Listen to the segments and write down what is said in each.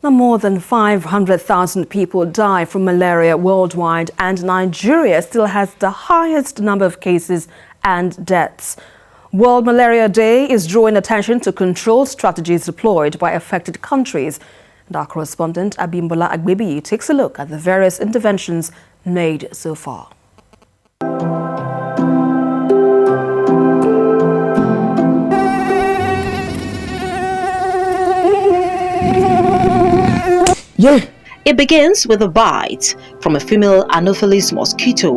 Now, more than 500,000 people die from malaria worldwide, and Nigeria still has the highest number of cases and deaths. World Malaria Day is drawing attention to control strategies deployed by affected countries. And our correspondent Abimbola Agbebi takes a look at the various interventions made so far. It begins with a bite from a female Anopheles mosquito.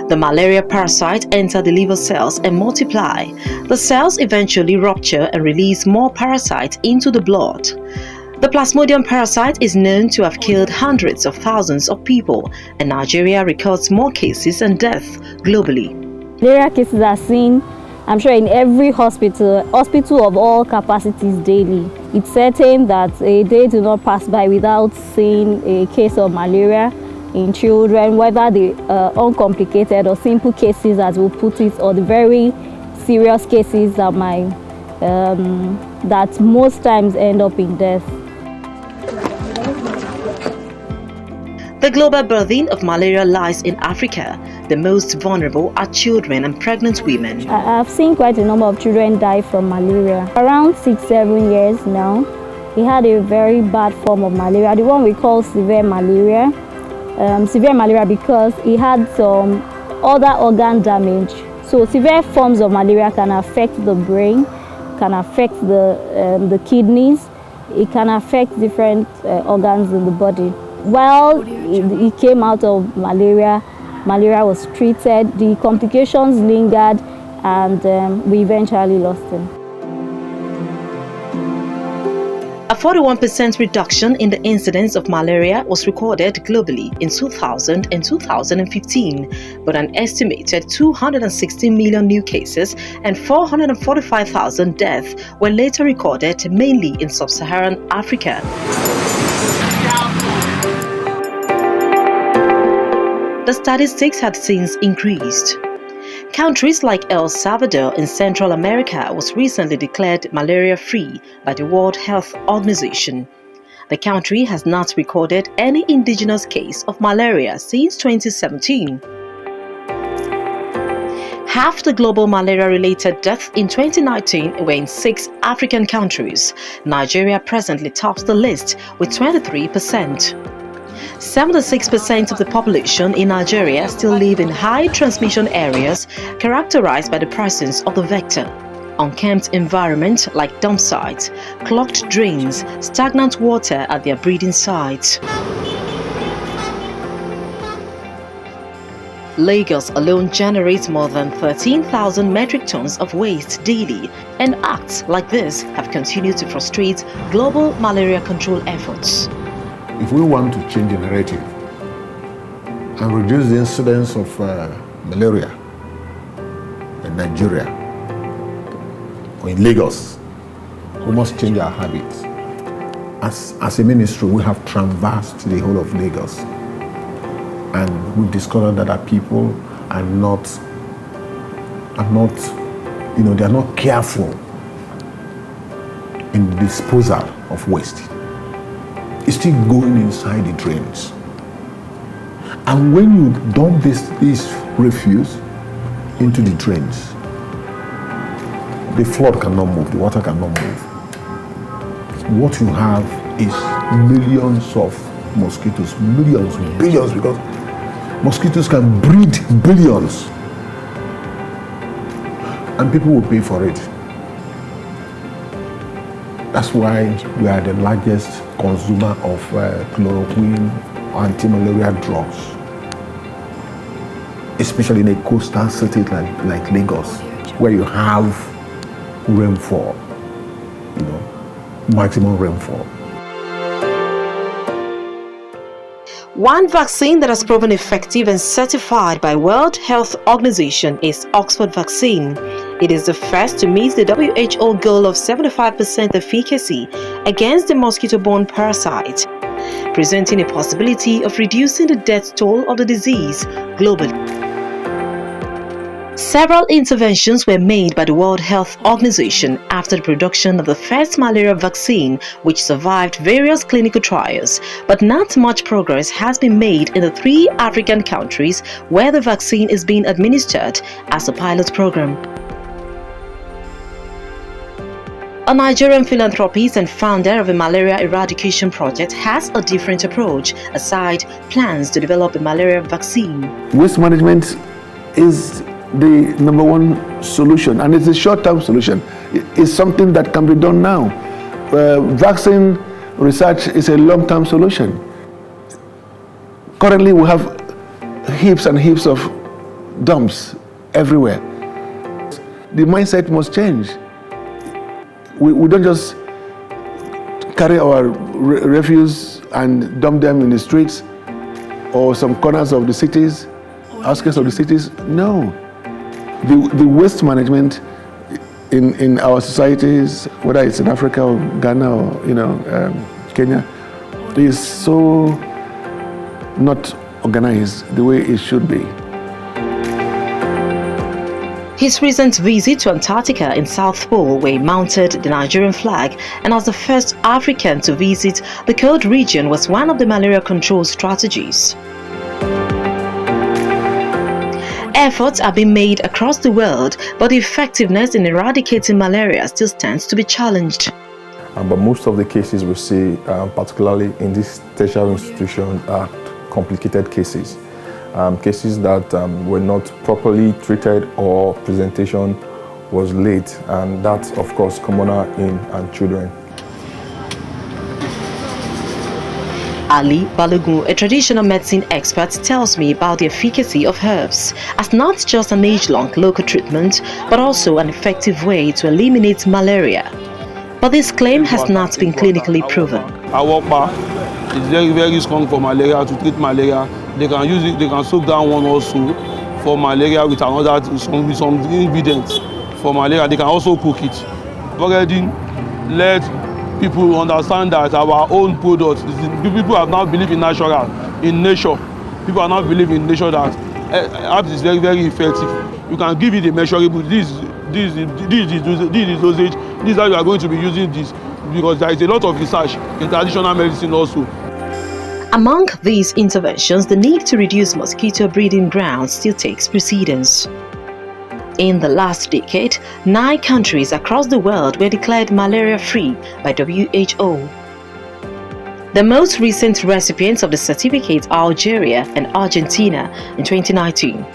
The malaria parasite enter the liver cells and multiply. The cells eventually rupture and release more parasites into the blood. The Plasmodium parasite is known to have killed hundreds of thousands of people, and Nigeria records more cases and deaths globally. Malaria cases are seen, I'm sure, in every hospital of all capacities daily. It's certain that a day do not pass by without seeing a case of malaria in children, whether they are uncomplicated or simple cases, as we'll put it, or the very serious cases that that most times end up in death. The global burden of malaria lies in Africa. The most vulnerable are children and pregnant women. I've seen quite a number of children die from malaria. Around 6-7 years now, he had a very bad form of malaria, the one we call severe malaria. Severe malaria because he had some other organ damage. So severe forms of malaria can affect the brain, can affect the kidneys, it can affect different organs in the body. While he came out of malaria was treated, the complications lingered, and we eventually lost him. A 41% reduction in the incidence of malaria was recorded globally in 2000 and 2015, but an estimated 260 million new cases and 445,000 deaths were later recorded mainly in sub-Saharan Africa. The statistics had since increased. Countries like El Salvador in Central America was recently declared malaria-free by the World Health Organization. The country has not recorded any indigenous case of malaria since 2017. Half the global malaria-related deaths in 2019 were in 6 African countries. Nigeria presently tops the list with 23%. 76% of the population in Nigeria still live in high transmission areas characterized by the presence of the vector. Unkempt environment like dump sites, clogged drains, stagnant water at their breeding sites. Lagos alone generates more than 13,000 metric tons of waste daily, and acts like this have continued to frustrate global malaria control efforts. If we want to change the narrative and reduce the incidence of malaria in Nigeria or in Lagos, we must change our habits. As a ministry, we have traversed the whole of Lagos, and we've discovered that our people are not, they are not careful in the disposal of waste. It's still going inside the drains. And when you dump this refuse into the drains, the flood cannot move, the water cannot move. What you have is millions of mosquitoes, millions, billions, because mosquitoes can breed billions. And people will pay for it. That's why we are the largest consumer of chloroquine, anti-malaria drugs, especially in a coastal city like Lagos, where you have rainfall, maximum rainfall. One vaccine that has proven effective and certified by World Health Organization is Oxford vaccine. It is the first to meet the WHO goal of 75% efficacy against the mosquito-borne parasite, presenting a possibility of reducing the death toll of the disease globally. Several interventions were made by the World Health Organization after the production of the first malaria vaccine, which survived various clinical trials, but not much progress has been made in the 3 African countries where the vaccine is being administered as a pilot program. A Nigerian philanthropist and founder of a malaria eradication project has a different approach, aside plans to develop a malaria vaccine. Waste management is the number one solution, and it's a short-term solution. It's something that can be done now. Vaccine research is a long-term solution. Currently, we have heaps and heaps of dumps everywhere. The mindset must change. We don't just carry our refuse and dump them in the streets or some corners of the cities, outskirts of the cities. No. The waste management in our societies, whether it's in Africa or Ghana or Kenya, is so not organized the way it should be. His recent visit to Antarctica in South Pole, where he mounted the Nigerian flag and as the first African to visit the cold region, was one of the malaria control strategies. Efforts are being made across the world, but the effectiveness in eradicating malaria still stands to be challenged. But most of the cases we see, particularly in this tertiary institution, are complicated cases. Cases that were not properly treated or presentation was late, and that's of course commoner in children. Ali Balogun, a traditional medicine expert, tells me about the efficacy of herbs as not just an age-long local treatment, but also an effective way to eliminate malaria. But this claim has not been clinically proven. Awokpa is very, very strong for malaria, to treat malaria. They can use it, they can soak down one also for malaria with some ingredients for malaria. They can also cook it. Already let people understand that our own products, people have now believed in nature. People are now believing in nature that herbs is very, very effective. You can give it a measurable, this is dosage, this is how you are going to be using this, because there is a lot of research in traditional medicine also. Among these interventions, the need to reduce mosquito breeding grounds still takes precedence. In the last decade, 9 countries across the world were declared malaria-free by WHO. The most recent recipients of the certificate are Algeria and Argentina in 2019.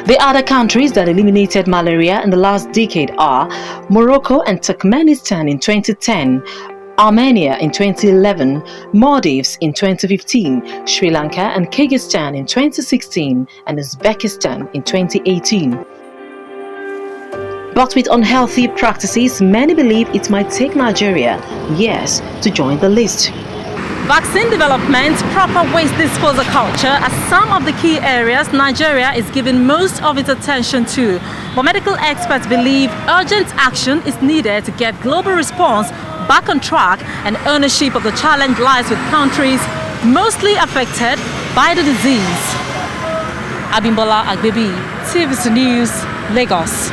The other countries that eliminated malaria in the last decade are Morocco and Turkmenistan in 2010, Armenia in 2011, Maldives in 2015, Sri Lanka and Kyrgyzstan in 2016, and Uzbekistan in 2018. But with unhealthy practices, many believe it might take Nigeria years to join the list. Vaccine development, proper waste disposal culture are some of the key areas Nigeria is giving most of its attention to. But medical experts believe urgent action is needed to get global response back on track, and ownership of the challenge lies with countries mostly affected by the disease. Abimbola Agbebi, TVC News, Lagos.